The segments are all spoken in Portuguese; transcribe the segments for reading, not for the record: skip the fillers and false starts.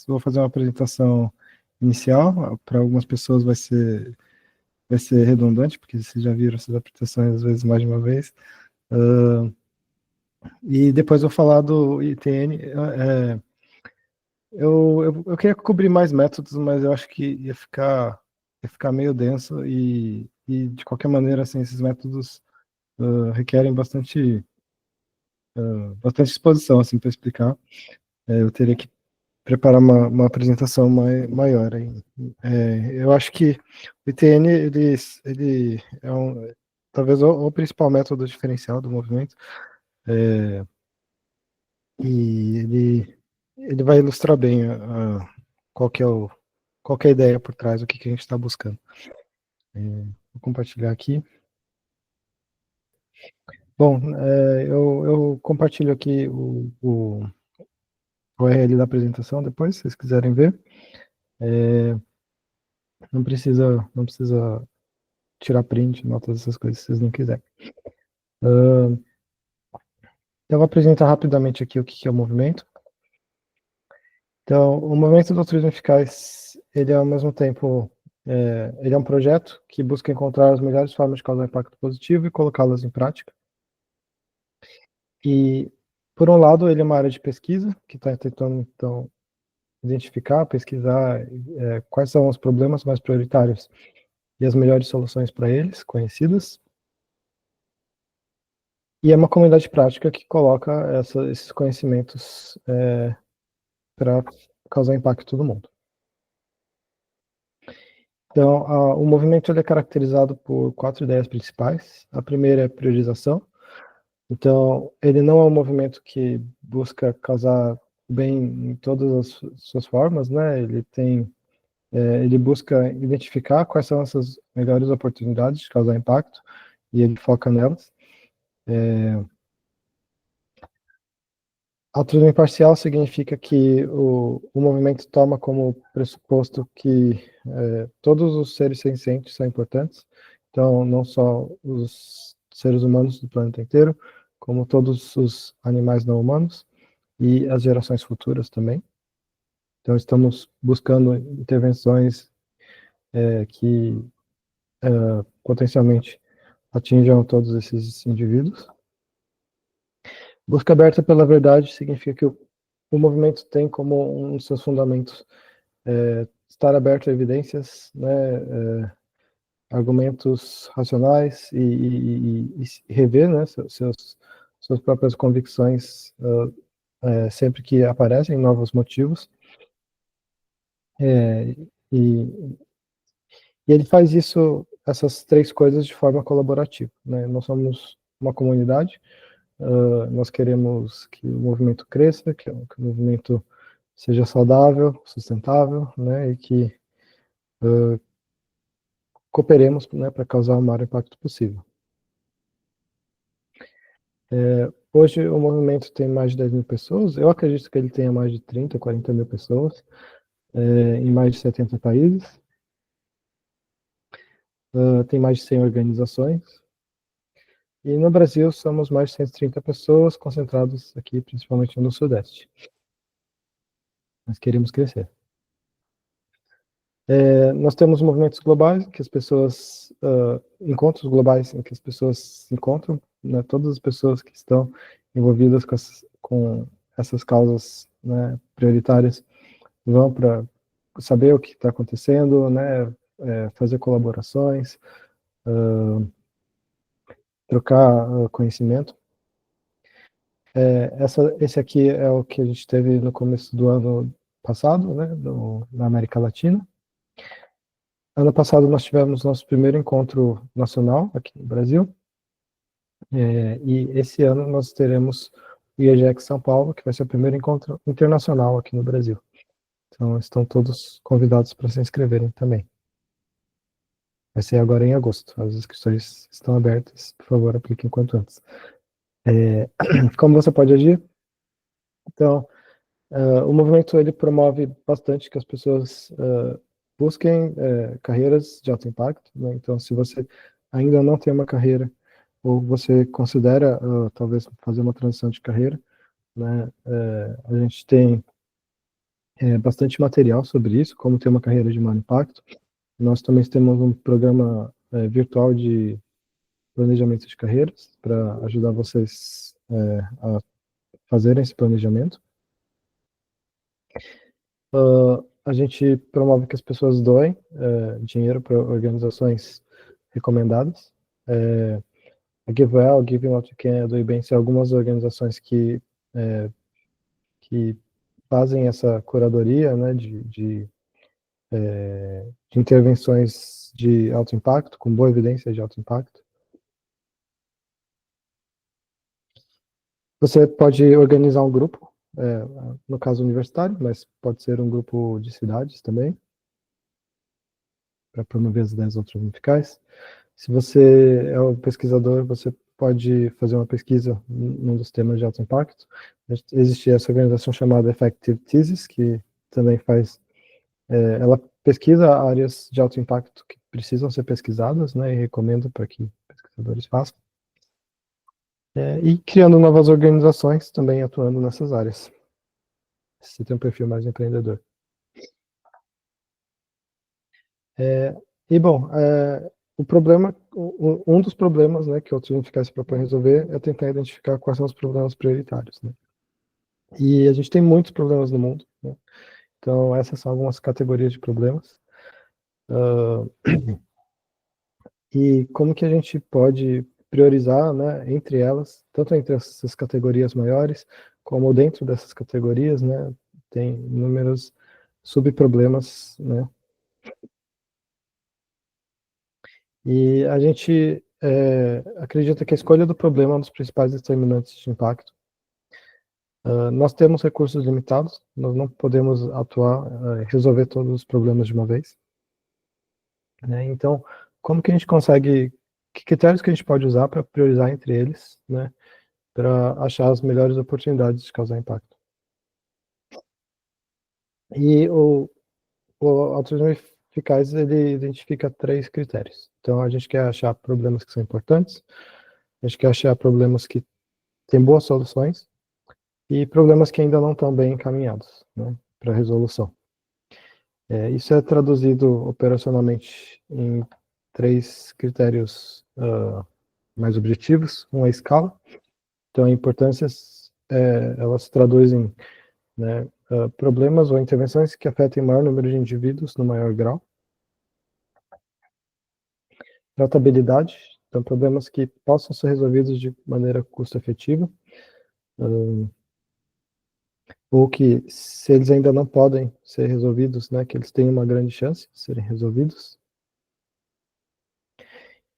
vou fazer uma apresentação inicial. Para algumas pessoas vai ser redundante, porque vocês já viram essas apresentações às vezes mais de uma vez. E depois vou falar do ITN. Eu queria cobrir mais métodos, mas eu acho que ia ficar meio denso e de qualquer maneira, assim, esses métodos requerem bastante exposição, assim, para explicar. Eu teria que preparar uma apresentação maior aí. Eu acho que o ITN, ele é talvez o principal método diferencial do movimento, e ele vai ilustrar bem qual que é qual que é a ideia por trás, o que que a gente está buscando. Vou compartilhar aqui. Bom, eu compartilho aqui o URL da apresentação depois, se vocês quiserem ver. Não precisa tirar print, notas, essas coisas, se vocês não quiserem. Eu vou apresentar rapidamente aqui o que é o movimento. Então, o movimento do turismo eficaz, ele é ao mesmo tempo, ele é um projeto que busca encontrar as melhores formas de causar impacto positivo e colocá-las em prática. E, por um lado, ele é uma área de pesquisa, que está tentando, então, identificar, pesquisar quais são os problemas mais prioritários e as melhores soluções para eles, conhecidas. E é uma comunidade prática que coloca esses conhecimentos para causar impacto no mundo. Então, o movimento ele é caracterizado por 4 ideias principais. A primeira é priorização. Então, ele não é um movimento que busca causar bem em todas as suas formas, né? Ele busca identificar quais são essas melhores oportunidades de causar impacto e ele foca nelas. Altruísmo imparcial significa que o movimento toma como pressuposto que todos os seres sencientes são importantes, então não só os seres humanos do planeta inteiro, como todos os animais não humanos e as gerações futuras também. Então estamos buscando intervenções que potencialmente atinjam todos esses indivíduos. Busca aberta pela verdade significa que o movimento tem como um dos seus fundamentos estar aberto a evidências, né, argumentos racionais e rever, né, suas próprias convicções sempre que aparecem novos motivos. E ele faz essas 3 coisas de forma colaborativa, né? Nós somos uma comunidade, nós queremos que o movimento cresça, que o movimento seja saudável, sustentável, né, e que cooperemos, né, para causar o maior impacto possível. Hoje o movimento tem mais de 10 mil pessoas, eu acredito que ele tenha mais de 30, 40 mil pessoas, em mais de 70 países, tem mais de 100 organizações, e no Brasil somos mais de 130 pessoas, concentrados aqui principalmente no Sudeste. Nós queremos crescer. Nós temos movimentos globais, que as pessoas, encontros globais em que as pessoas se encontram, né, todas as pessoas que estão envolvidas com essas causas, né, prioritárias vão para saber o que está acontecendo, né, fazer colaborações, trocar conhecimento. Esse aqui é o que a gente teve no começo do ano passado, né, na América Latina. Ano passado nós tivemos nosso primeiro encontro nacional aqui no Brasil, e esse ano nós teremos o IEGEX São Paulo, que vai ser o primeiro encontro internacional aqui no Brasil. Então estão todos convidados para se inscreverem também. Vai ser agora em agosto, as inscrições estão abertas, por favor, apliquem quanto antes. Como você pode agir? Então, o movimento ele promove bastante que as pessoas busquem carreiras de alto impacto, né? Então, se você ainda não tem uma carreira, ou você considera talvez fazer uma transição de carreira, né? A gente tem bastante material sobre isso, como ter uma carreira de maior impacto. Nós também temos um programa virtual de planejamento de carreiras para ajudar vocês a fazerem esse planejamento. A gente promove que as pessoas doem dinheiro para organizações recomendadas. A GiveWell, Giving What You Can, a Doe Bem, são algumas organizações que fazem essa curadoria, né, de intervenções de alto impacto, com boa evidência de alto impacto. Você pode organizar um grupo, no caso universitário, mas pode ser um grupo de cidades também, para promover as ideias autonomificais. Se você é um pesquisador, você pode fazer uma pesquisa num dos temas de alto impacto. Existe essa organização chamada Effective Thesis, que também faz, ela pesquisa áreas de alto impacto que precisam ser pesquisadas, né, e recomenda para que pesquisadores façam. E criando novas organizações também atuando nessas áreas. Você tem um perfil mais empreendedor. Bom, o problema, um dos problemas, né, que o Autonomificais se propõe a resolver é tentar identificar quais são os problemas prioritários, né? E a gente tem muitos problemas no mundo, né? Então essas são algumas categorias de problemas. E como que a gente pode priorizar, né, entre elas, tanto entre essas categorias maiores, como dentro dessas categorias, né, tem inúmeros subproblemas, né? E a gente acredita que a escolha do problema é um dos principais determinantes de impacto. Nós temos recursos limitados, nós não podemos atuar e resolver todos os problemas de uma vez. Né? Então, como que a gente consegue, que critérios que a gente pode usar para priorizar entre eles, né, para achar as melhores oportunidades de causar impacto? E o altruísmo eficaz, ele identifica 3 critérios. Então, a gente quer achar problemas que são importantes, a gente quer achar problemas que têm boas soluções, e problemas que ainda não estão bem encaminhados, né, para resolução. Isso é traduzido operacionalmente em 3 critérios mais objetivos. Um é a escala, então a importância, elas traduzem, né, problemas ou intervenções que afetem o maior número de indivíduos no maior grau. Tratabilidade, então problemas que possam ser resolvidos de maneira custo-efetiva, ou que, se eles ainda não podem ser resolvidos, né, que eles têm uma grande chance de serem resolvidos.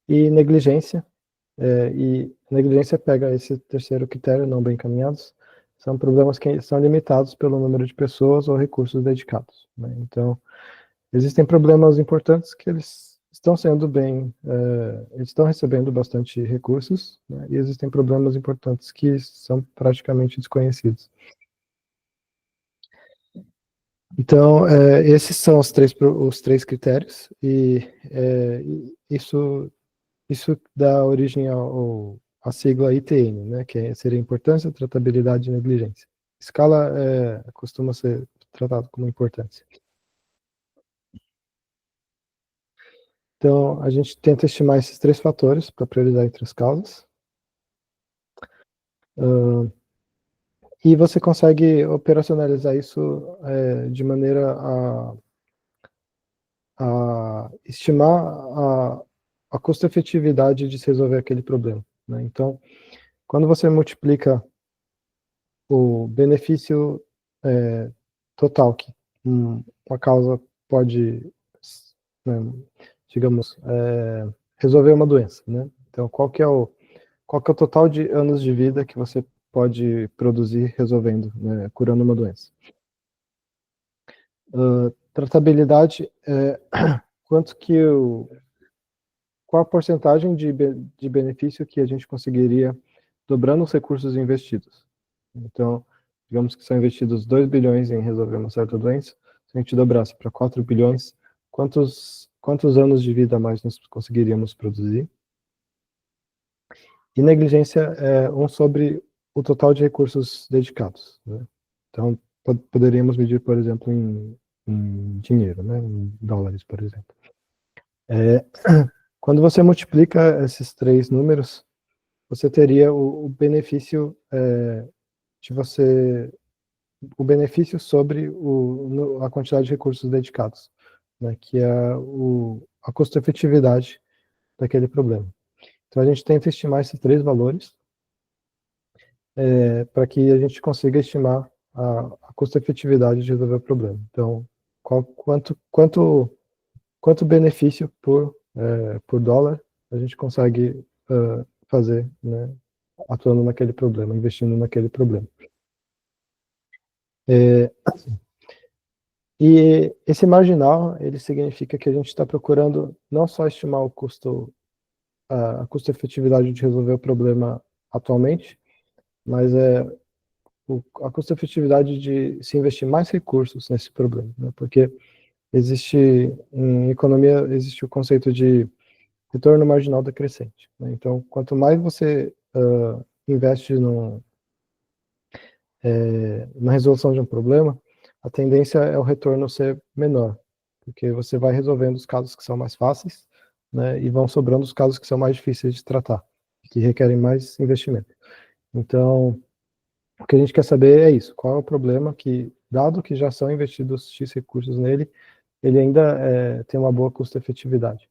E negligência, e negligência pega esse terceiro critério, não bem encaminhados, são problemas que são limitados pelo número de pessoas ou recursos dedicados. Né? Então, existem problemas importantes que eles estão sendo bem, eles estão recebendo bastante recursos, né? E existem problemas importantes que são praticamente desconhecidos. Então, esses são os três critérios, e isso dá origem à sigla ITN, né, que seria importância, tratabilidade e negligência. Escala costuma ser tratado como importância. Então, a gente tenta estimar esses 3 fatores para priorizar entre as causas. E você consegue operacionalizar isso de maneira a estimar a custo-efetividade de se resolver aquele problema. Né? Então, quando você multiplica o benefício total que uma causa pode, né, digamos, resolver uma doença, né? Então, qual que é o total de anos de vida que você pode produzir resolvendo, né, curando uma doença? Tratabilidade é quanto que qual a porcentagem de benefício que a gente conseguiria dobrando os recursos investidos. Então, digamos que são investidos 2 bilhões em resolver uma certa doença, se a gente dobrasse para 4 bilhões, quantos anos de vida a mais nós conseguiríamos produzir? E negligência é sobre o total de recursos dedicados. Né? Então, poderíamos medir, por exemplo, em dinheiro, né, em dólares, por exemplo. É, quando você multiplica esses três números, você teria o benefício de você, o benefício sobre a quantidade de recursos dedicados, né, que é a custo-efetividade daquele problema. Então a gente tenta estimar esses três valores para que a gente consiga estimar a custo-efetividade de resolver o problema. Então, quanto benefício por dólar a gente consegue fazer, né, atuando naquele problema, investindo naquele problema. E esse marginal, ele significa que a gente está procurando não só estimar a custo-efetividade de resolver o problema atualmente, mas a custo-efetividade de se investir mais recursos nesse problema, né? Porque existe, em economia, existe o conceito de retorno marginal decrescente, né? Então, quanto mais você investe na resolução de um problema, a tendência é o retorno ser menor, porque você vai resolvendo os casos que são mais fáceis, né, e vão sobrando os casos que são mais difíceis de tratar, que requerem mais investimento. Então, o que a gente quer saber é isso, qual é o problema que, dado que já são investidos X recursos nele, ele ainda tem uma boa custo-efetividade.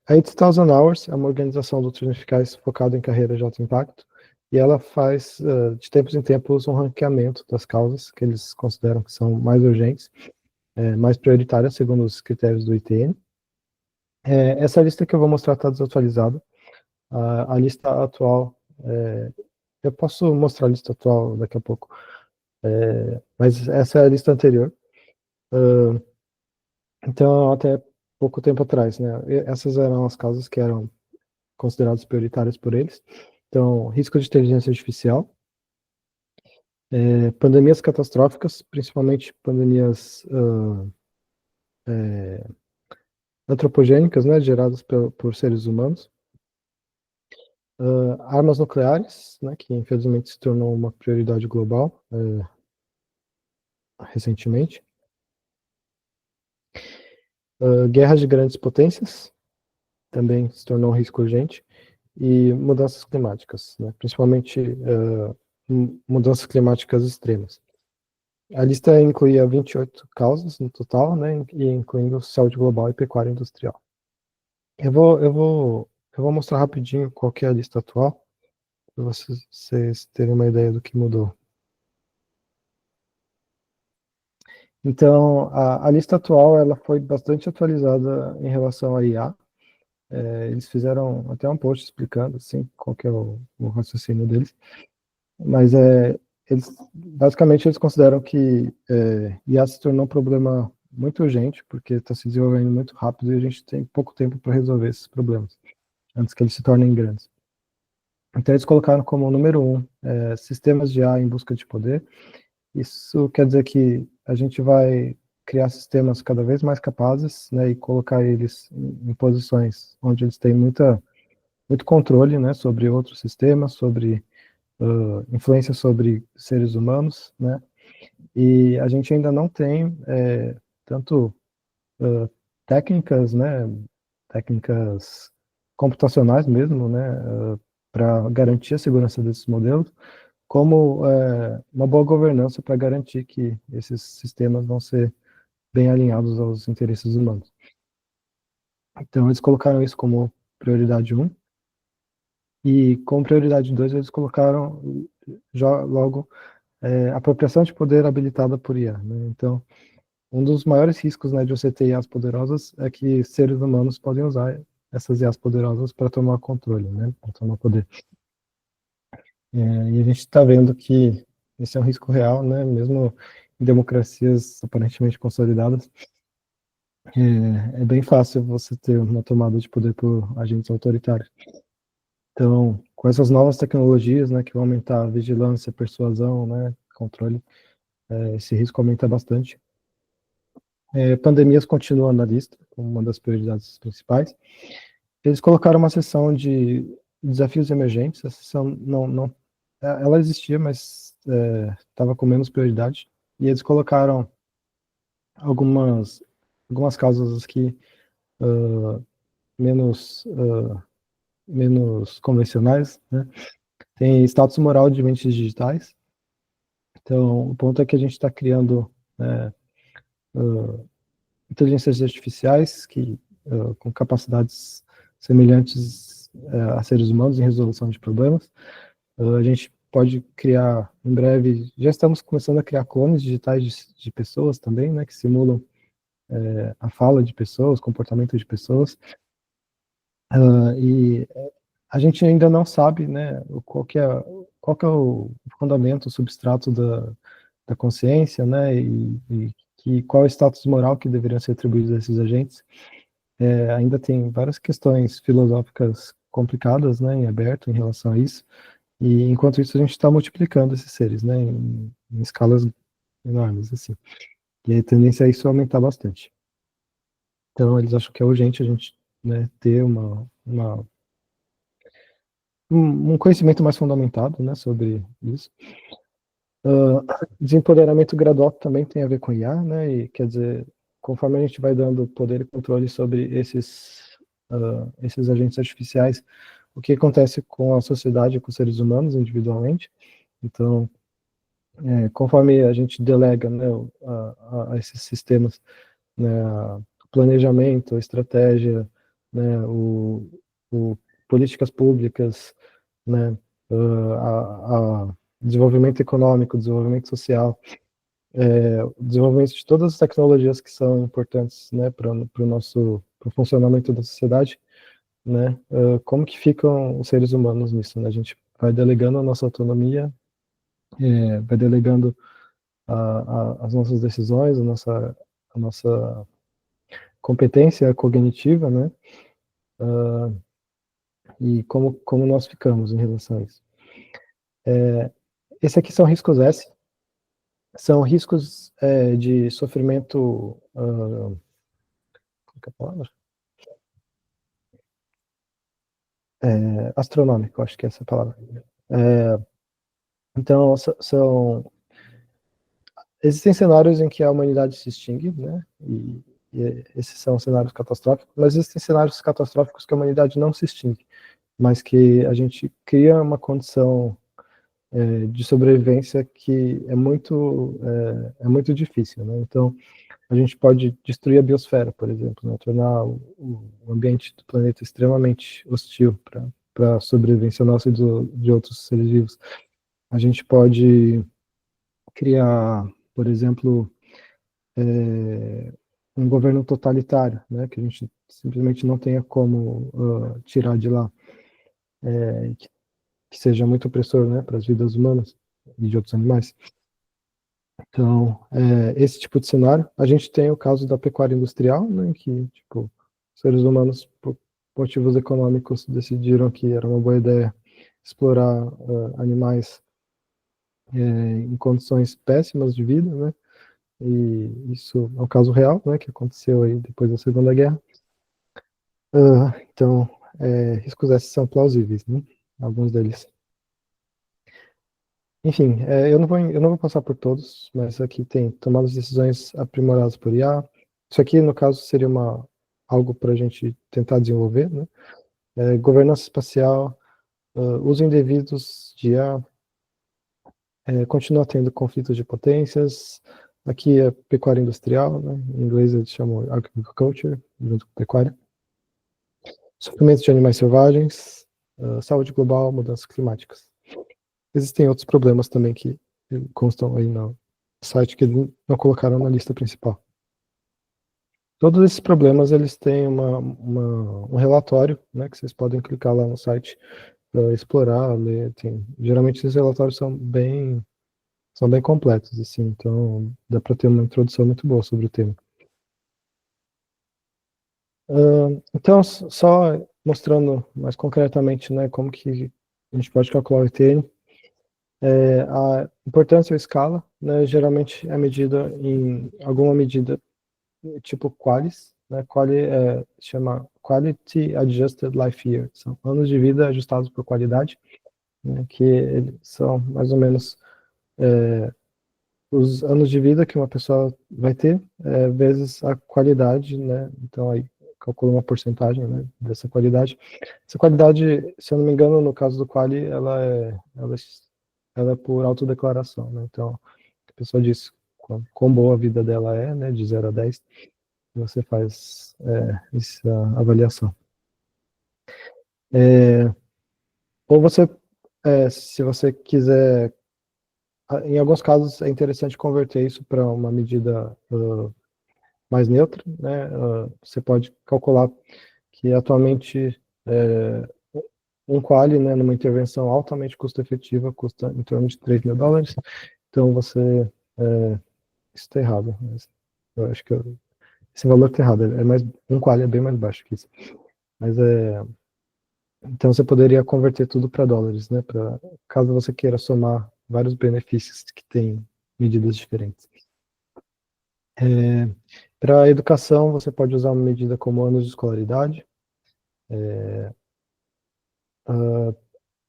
A 8000 Hours é uma organização de outros eficazes focada em carreira de alto impacto, e ela faz, de tempos em tempos, um ranqueamento das causas que eles consideram que são mais urgentes, mais prioritárias, segundo os critérios do ITN. Essa lista que eu vou mostrar está desatualizada. A lista atual, eu posso mostrar a lista atual daqui a pouco, mas essa é a lista anterior. Então, até pouco tempo atrás, né? Essas eram as causas que eram consideradas prioritárias por eles. Então, risco de inteligência artificial, pandemias catastróficas, principalmente pandemias antropogênicas, né, geradas por seres humanos, armas nucleares, né, que infelizmente se tornou uma prioridade global recentemente, guerras de grandes potências, também se tornou um risco urgente, e mudanças climáticas, né, principalmente mudanças climáticas extremas. A lista incluía 28 causas no total, né, e incluindo saúde global e pecuária industrial. Eu vou mostrar rapidinho qual que é a lista atual, para vocês terem uma ideia do que mudou. Então, a lista atual ela foi bastante atualizada em relação à IA. Eles fizeram até um post explicando assim, qual que é o raciocínio deles. Mas basicamente eles consideram que IA se tornou um problema muito urgente, porque está se desenvolvendo muito rápido e a gente tem pouco tempo para resolver esses problemas, antes que eles se tornem grandes. Então eles colocaram como número 1 sistemas de IA em busca de poder. Isso quer dizer que a gente vai criar sistemas cada vez mais capazes, né, e colocar eles em posições onde eles têm muito controle, né, sobre outros sistemas, sobre influência sobre seres humanos, né, e a gente ainda não tem tanto técnicas, né, técnicas computacionais mesmo, né, para garantir a segurança desses modelos, como uma boa governança para garantir que esses sistemas vão ser bem alinhados aos interesses humanos. Então, eles colocaram isso como prioridade 1, e como prioridade 2, eles colocaram já logo apropriação de poder habilitada por IA, né? Então, um dos maiores riscos, né, de você ter IAs poderosas é que seres humanos podem usar essas IAs poderosas para tomar controle, né, para tomar poder. E a gente está vendo que esse é um risco real, né, mesmo em democracias aparentemente consolidadas. É bem fácil você ter uma tomada de poder por agentes autoritários. Então, com essas novas tecnologias, né, que vão aumentar a vigilância, persuasão, né, controle, esse risco aumenta bastante. Pandemias continuam na lista, como uma das prioridades principais. Eles colocaram uma seção de desafios emergentes, essa sessão ela existia, mas estava com menos prioridade, e eles colocaram algumas causas aqui menos, menos convencionais, né? Tem status moral de mentes digitais. Então, o ponto é que a gente está criando inteligências artificiais com capacidades semelhantes a seres humanos em resolução de problemas. A gente pode criar, em breve, já estamos começando a criar clones digitais de pessoas também, né, que simulam a fala de pessoas, comportamento de pessoas. E a gente ainda não sabe, né, qual que é o fundamento, o substrato da consciência, né, qual é o status moral que deveriam ser atribuídos a esses agentes. Ainda tem várias questões filosóficas complicadas, né, em aberto em relação a isso. E enquanto isso a gente está multiplicando esses seres, né, em escalas enormes, assim. E a tendência é isso aumentar bastante. Então eles acham que é urgente a gente, né, ter um conhecimento mais fundamentado, né, sobre isso. Desempoderamento gradual também tem a ver com IA, né, e quer dizer, conforme a gente vai dando poder e controle sobre esses agentes artificiais, o que acontece com a sociedade, com os seres humanos individualmente. Então, conforme a gente delega, né, a esses sistemas, né, o planejamento, a estratégia, né, o políticas públicas, né, a desenvolvimento econômico, desenvolvimento social, o desenvolvimento de todas as tecnologias que são importantes, né, para o nosso pro funcionamento da sociedade, né, como que ficam os seres humanos nisso, né? A gente vai delegando a nossa autonomia, vai delegando as nossas decisões, a nossa competência cognitiva, né, e como nós ficamos em relação a isso. Esses aqui são riscos S, são riscos de sofrimento, qual que é a palavra? Astronômico, acho que é essa palavra. Então, existem cenários em que a humanidade se extingue, né? E esses são cenários catastróficos, mas existem cenários catastróficos que a humanidade não se extingue, mas que a gente cria uma condição de sobrevivência que é muito difícil, né? Então, a gente pode destruir a biosfera, por exemplo, né? Tornar o ambiente do planeta extremamente hostil para a sobrevivência nossa e de outros seres vivos. A gente pode criar, por exemplo, um governo totalitário, né, que a gente simplesmente não tenha como tirar de lá, que seja muito opressor, né, para as vidas humanas e de outros animais. Então, esse tipo de cenário. A gente tem o caso da pecuária industrial, né, em que, tipo, seres humanos, por motivos econômicos, decidiram que era uma boa ideia explorar animais em condições péssimas de vida, né, e isso é um caso real, né, que aconteceu aí depois da Segunda Guerra. Então, riscos esses são plausíveis, né, alguns deles. Enfim, eu não vou passar por todos, mas aqui tem tomadas de decisões aprimoradas por IA. Isso aqui, no caso, seria algo para a gente tentar desenvolver, né? Governança espacial, uso indevidos de IA, continua tendo conflitos de potências. Aqui é pecuária industrial, né? Em inglês eles chamam agriculture, junto com pecuária. Sofrimento de animais selvagens, saúde global, mudanças climáticas. Existem outros problemas também que constam aí no site que não colocaram na lista principal. Todos esses problemas, eles têm um relatório, né, que vocês podem clicar lá no site para explorar, ler. Geralmente esses relatórios são bem completos, assim, então dá para ter uma introdução muito boa sobre o tema. Então, só mostrando mais concretamente, né, como que a gente pode calcular o ETN. A importância ou escala, né, geralmente é medida em alguma medida tipo qualis, né, quali chama Quality Adjusted Life Year, são anos de vida ajustados por qualidade, né, que são mais ou menos os anos de vida que uma pessoa vai ter, vezes a qualidade, né, então aí calcula uma porcentagem, né, dessa qualidade. Essa qualidade, se eu não me engano, no caso do Quali, ela é por autodeclaração, né, então a pessoa diz quão boa a vida dela é, né, de 0 a 10, você faz essa avaliação. Ou você, se você quiser, em alguns casos é interessante converter isso para uma medida mais neutra, né? Você pode calcular que atualmente um quali, né, numa intervenção altamente custo-efetiva, custa em torno de $3.000. Então você, isso está errado. Eu acho que esse valor está errado. Um quali é bem mais baixo que isso. Mas então você poderia converter tudo para dólares, né? Caso você queira somar vários benefícios que têm medidas diferentes. Para a educação, você pode usar uma medida como anos de escolaridade.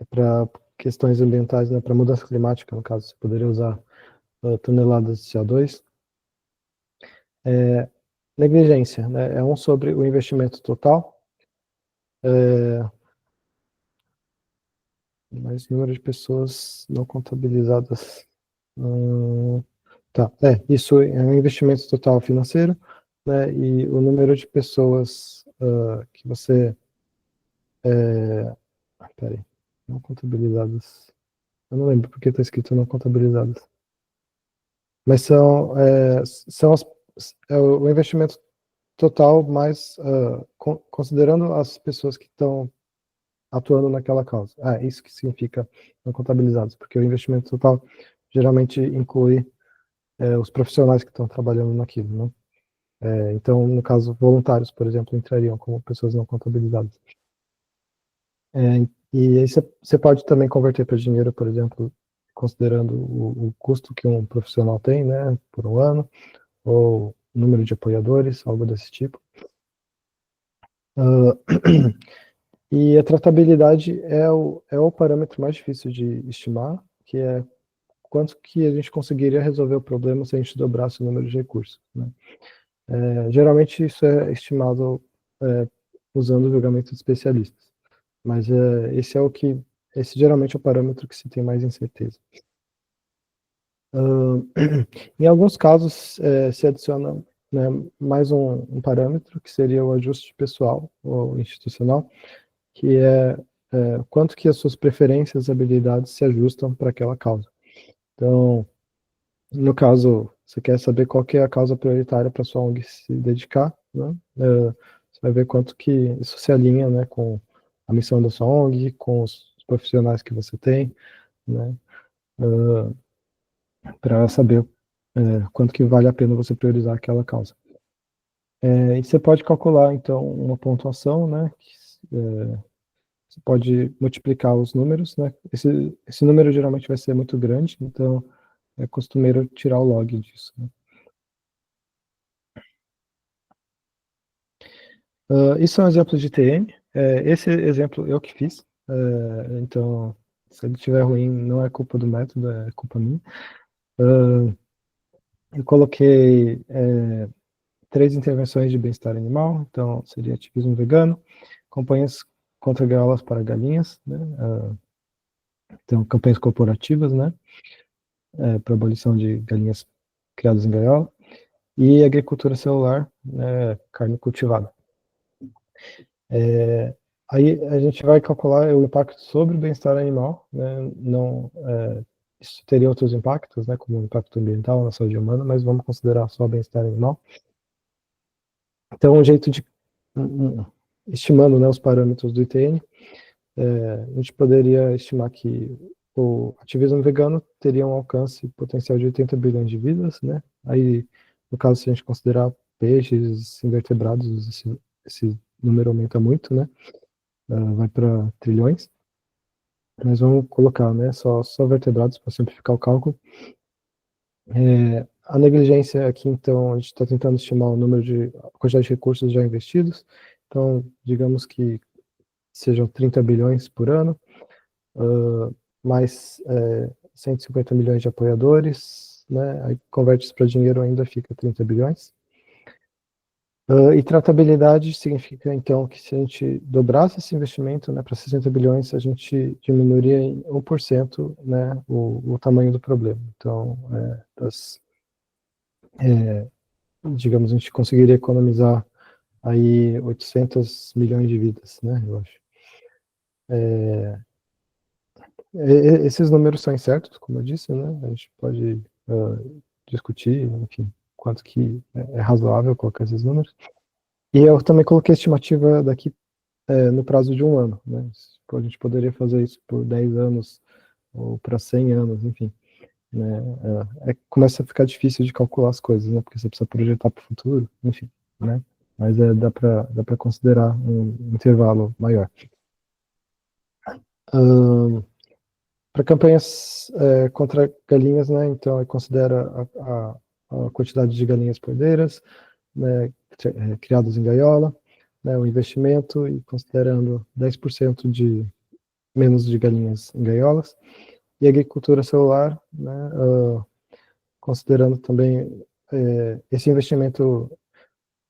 Para questões ambientais, né? Para mudança climática, no caso, você poderia usar toneladas de CO2. Negligência, né? É um sobre o investimento total. Mas número de pessoas não contabilizadas. Tá, isso é um investimento total financeiro, né? E o número de pessoas que você. Peraí, não contabilizadas. Eu não lembro porque está escrito não contabilizadas. Mas é o investimento total, mais considerando as pessoas que estão atuando naquela causa. Isso que significa não contabilizados, porque o investimento total geralmente inclui os profissionais que estão trabalhando naquilo, né? Então, no caso, voluntários, por exemplo, entrariam como pessoas não contabilizadas. E aí você pode também converter para dinheiro, por exemplo, considerando o custo que um profissional tem, né, por um ano, ou número de apoiadores, algo desse tipo. E a tratabilidade é o parâmetro mais difícil de estimar, que é quanto que a gente conseguiria resolver o problema se a gente dobrasse o número de recursos, né? Geralmente isso é estimado usando o julgamento de especialistas, mas esse geralmente é o parâmetro que se tem mais incerteza. Em alguns casos se adiciona, né, mais um parâmetro, que seria o ajuste pessoal ou institucional, que é quanto que as suas preferências e habilidades se ajustam para aquela causa. Então, no caso, você quer saber qual que é a causa prioritária para sua ONG se dedicar, né? Você vai ver quanto que isso se alinha, né, com a missão da sua ONG, com os profissionais que você tem, né, para saber quanto que vale a pena você priorizar aquela causa. E você pode calcular, então, uma pontuação, né, você pode multiplicar os números, né, esse número geralmente vai ser muito grande, então é costumeiro tirar o log disso, né. Isso é um exemplo de TN. Esse exemplo eu que fiz. Então, se ele estiver ruim, não é culpa do método, é culpa minha. Eu coloquei 3 intervenções de bem-estar animal, então seria ativismo vegano, campanhas contra gaiolas para galinhas, né? Então, campanhas corporativas, né? Para abolição de galinhas criadas em gaiola, e agricultura celular, né? Carne cultivada. Aí a gente vai calcular o impacto sobre o bem-estar animal, né? Não, isso teria outros impactos, né? Como o impacto ambiental na saúde humana, mas vamos considerar só o bem-estar animal. Então, um jeito de, estimando, né, os parâmetros do ITN, a gente poderia estimar que o ativismo vegano teria um alcance potencial de 80 bilhões de vidas, né? Aí, no caso, se a gente considerar peixes, invertebrados, esse número aumenta muito, né? Vai para trilhões. Mas vamos colocar, né, só vertebrados para simplificar o cálculo. A negligência aqui, então, a gente está tentando estimar a quantidade de recursos já investidos, Então, digamos que sejam 30 bilhões por ano, mais 150 milhões de apoiadores, né? Aí converte isso para dinheiro, ainda fica 30 bilhões. E tratabilidade significa, então, que se a gente dobrasse esse investimento, né, para 60 bilhões, a gente diminuiria em 1%, né, o tamanho do problema. Então, digamos, a gente conseguiria economizar aí 800 milhões de vidas, né, eu acho. Esses números são incertos, como eu disse, né, a gente pode discutir, enfim, quanto que é razoável colocar esses números. E eu também coloquei a estimativa daqui no prazo de um ano, né? A gente poderia fazer isso por 10 anos ou para 100 anos, enfim. Né? Começa a ficar difícil de calcular as coisas, né? Porque você precisa projetar para o futuro, enfim, né? Mas dá para considerar um intervalo maior. Para campanhas contra galinhas, né? Então, considera a quantidade de galinhas poedeiras, né? Criadas em gaiola, né? O investimento e considerando 10% de menos de galinhas em gaiolas, e agricultura celular, né, considerando também esse investimento,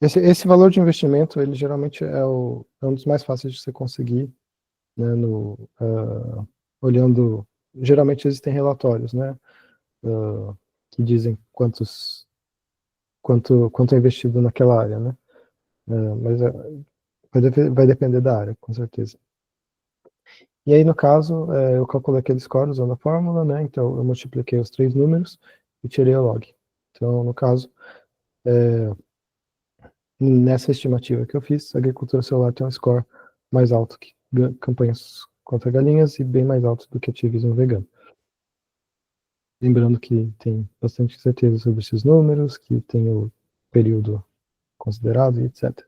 esse valor de investimento, ele geralmente é um dos mais fáceis de você conseguir, né, olhando, geralmente existem relatórios, né, que dizem quanto é investido naquela área, né, mas vai depender da área, com certeza. E aí, no caso, eu calculei aquele score usando a fórmula, né? Então, eu multipliquei os três números e tirei a log. Então, no caso, nessa estimativa que eu fiz, a agricultura celular tem um score mais alto que campanhas contra galinhas e bem mais alto do que ativismo vegano. Lembrando que tem bastante certeza sobre esses números, que tem o período considerado e etc.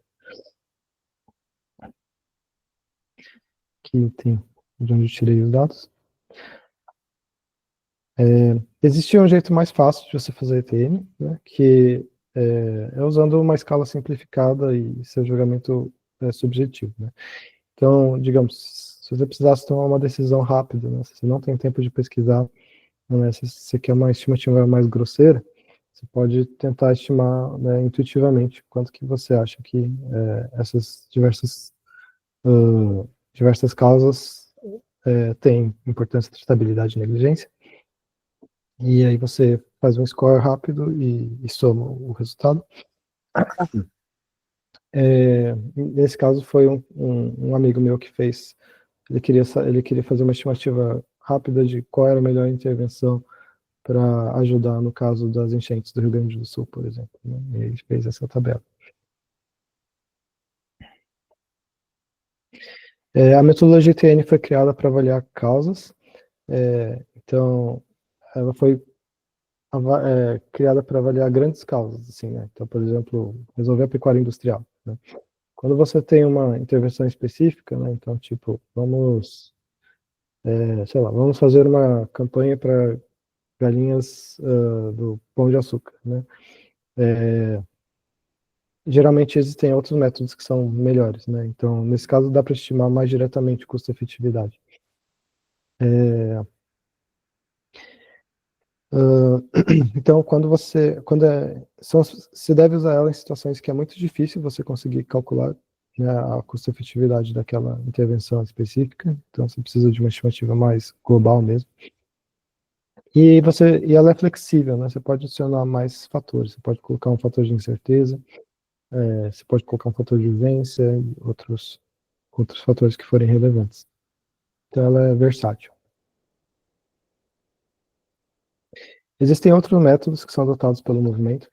Aqui tem de onde eu tirei os dados. Existia um jeito mais fácil de você fazer ETN, né, que é usando uma escala simplificada e seu julgamento subjetivo. Né? Então, digamos, se você precisasse tomar uma decisão rápida, né, se você não tem tempo de pesquisar, né, se você quer uma estimativa mais grosseira, você pode tentar estimar, né, intuitivamente quanto que você acha que essas diversas causas têm importância de estabilidade e negligência. E aí você faz um score rápido e soma o resultado. Nesse caso foi um amigo meu que fez, ele queria fazer uma estimativa rápida de qual era a melhor intervenção para ajudar no caso das enchentes do Rio Grande do Sul, por exemplo. Né? E ele fez essa tabela. A metodologia TN foi criada para avaliar causas, então ela foi criada para avaliar grandes causas, assim, né? Então, por exemplo, resolver a pecuária industrial. Né? Quando você tem uma intervenção específica, né? Então, tipo, sei lá, vamos fazer uma campanha para galinhas do Pão de Açúcar, né? Geralmente existem outros métodos que são melhores, né? Então, nesse caso, dá para estimar mais diretamente custo-efetividade. Então, você deve usar ela em situações que é muito difícil você conseguir calcular, né, a custo-efetividade daquela intervenção específica. Então, você precisa de uma estimativa mais global mesmo. E ela é flexível, né? Você pode adicionar mais fatores. Você pode colocar um fator de incerteza, você pode colocar um fator de vivência e outros fatores que forem relevantes. Então, ela é versátil. Existem outros métodos que são adotados pelo movimento.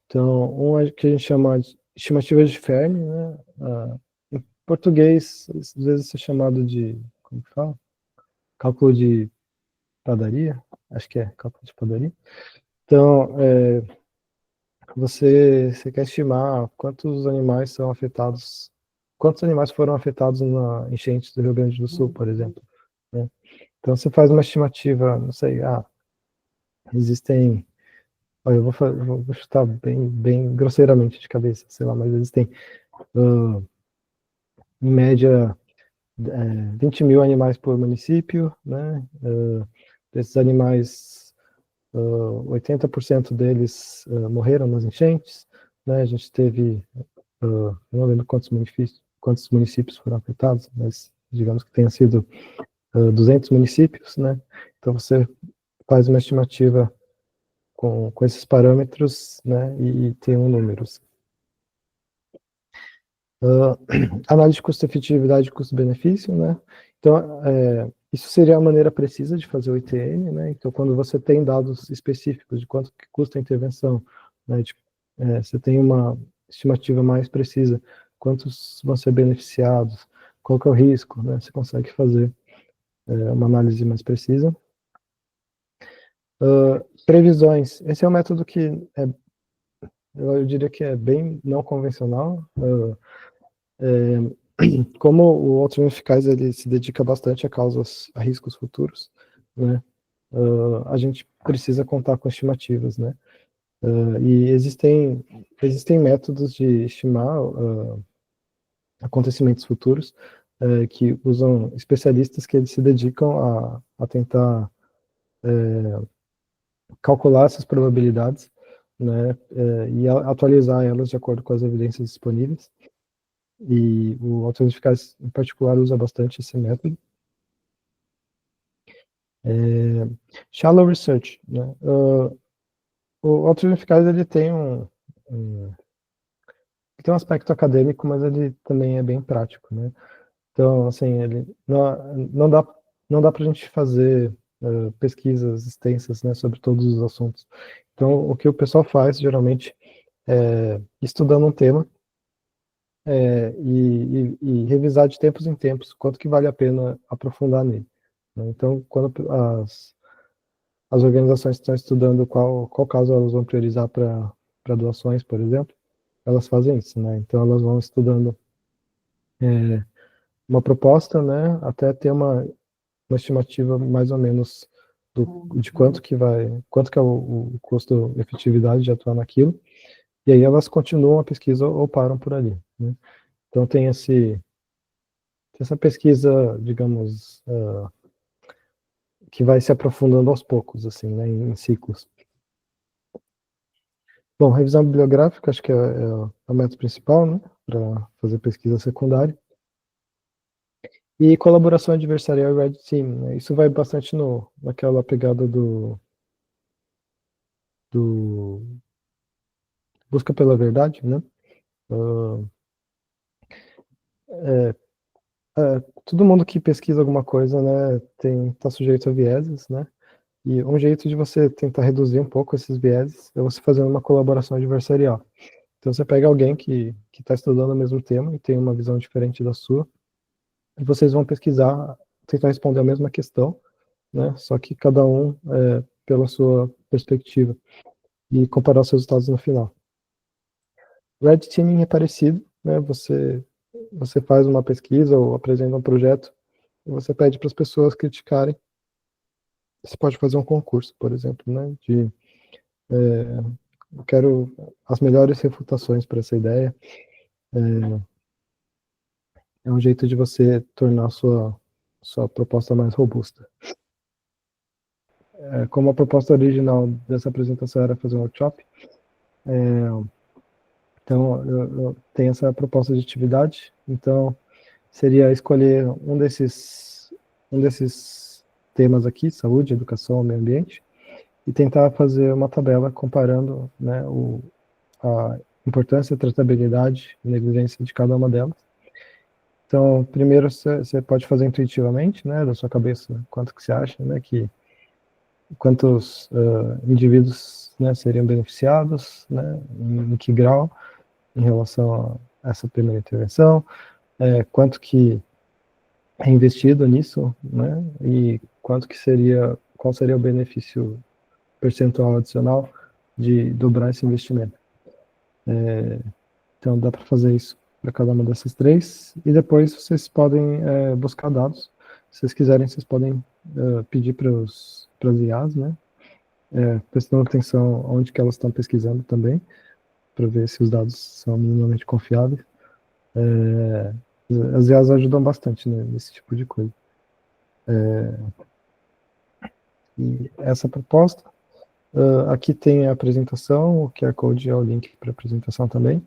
Então, um é que a gente chama de estimativa de Fermi, né? Em português, às vezes é chamado de, como que fala? Cálculo de padaria, acho que é cálculo de padaria. Então, você quer estimar quantos animais foram afetados na enchente do Rio Grande do Sul, por exemplo. Né? Então, você faz uma estimativa, não sei, existem, olha, vou chutar bem grosseiramente de cabeça, sei lá, mas existem em média, 20 mil animais por município, né? Desses animais, 80% deles morreram nas enchentes, né? A gente teve, não lembro quantos municípios foram afetados, mas digamos que tenha sido 200 municípios, né? Então você faz uma estimativa com esses parâmetros, né? E tem um número. Análise de custo-efetividade e custo-benefício, né? Então, isso seria a maneira precisa de fazer o ITN, né? Então, quando você tem dados específicos de quanto que custa a intervenção, né? Você tem uma estimativa mais precisa, quantos vão ser beneficiados, qual que é o risco, né? Você consegue fazer uma análise mais precisa. Previsões. Esse é um método que eu diria que é bem não convencional. Como o Outram Eficaz ele se dedica bastante a riscos futuros, né? A gente precisa contar com estimativas, né? E existem métodos de estimar acontecimentos futuros que usam especialistas que eles se dedicam a tentar calcular essas probabilidades, né? E atualizar elas de acordo com as evidências disponíveis. E o Outram Eficaz, em particular, usa bastante esse método. Shallow Research, né? O Outram Eficaz ele tem um aspecto acadêmico, mas ele também é bem prático, né? Então, assim, ele não dá para a gente fazer pesquisas extensas, né, sobre todos os assuntos. Então, o que o pessoal faz geralmente é estudando um tema e revisar de tempos em tempos quanto que vale a pena aprofundar nele, né? Então, quando as organizações estão estudando qual caso elas vão priorizar para doações, por exemplo, elas fazem isso, né? Então elas vão estudando uma proposta, né, até ter uma estimativa mais ou menos de quanto que é o custo-efetividade de atuar naquilo, e aí elas continuam a pesquisa ou param por ali, né? Então tem essa pesquisa, digamos, que vai se aprofundando aos poucos, assim, né, em ciclos. Bom, revisão bibliográfica, acho que é o método principal, né, para fazer pesquisa secundária. E colaboração adversarial e Red Team, né? Isso vai bastante naquela pegada do busca pela verdade, né? Uh, Todo mundo que pesquisa alguma coisa, né, tá sujeito a vieses, né? E um jeito de você tentar reduzir um pouco esses vieses é você fazendo uma colaboração adversarial. Então você pega alguém que está estudando o mesmo tema e tem uma visão diferente da sua, e vocês vão pesquisar, tentar responder a mesma questão, né? Só que cada um pela sua perspectiva e comparar os resultados no final. Red Teaming é parecido, né? Você faz uma pesquisa ou apresenta um projeto e você pede para as pessoas criticarem. Você pode fazer um concurso, por exemplo, né? Eu quero as melhores refutações para essa ideia. É um jeito de você tornar a sua proposta mais robusta. Como a proposta original dessa apresentação era fazer um workshop, então eu tenho essa proposta de atividade. Então seria escolher um desses temas aqui, saúde, educação, meio ambiente, e tentar fazer uma tabela comparando, né, a importância, tratabilidade e negligência de cada uma delas. Então, primeiro você pode fazer intuitivamente, né, da sua cabeça, quanto que você acha, né, quantos indivíduos, né, seriam beneficiados, né, em que grau, em relação a essa primeira intervenção, quanto que é investido nisso, né, e qual seria o benefício percentual adicional de dobrar esse investimento. Então, dá para fazer isso para cada uma dessas três, e depois vocês podem buscar dados. Se vocês quiserem, vocês podem pedir para as IAs, né, prestando atenção onde que elas estão pesquisando também, para ver se os dados são minimamente confiáveis. As IAs ajudam bastante, né, nesse tipo de coisa. E essa proposta, aqui tem a apresentação, o QR Code é o link para a apresentação também.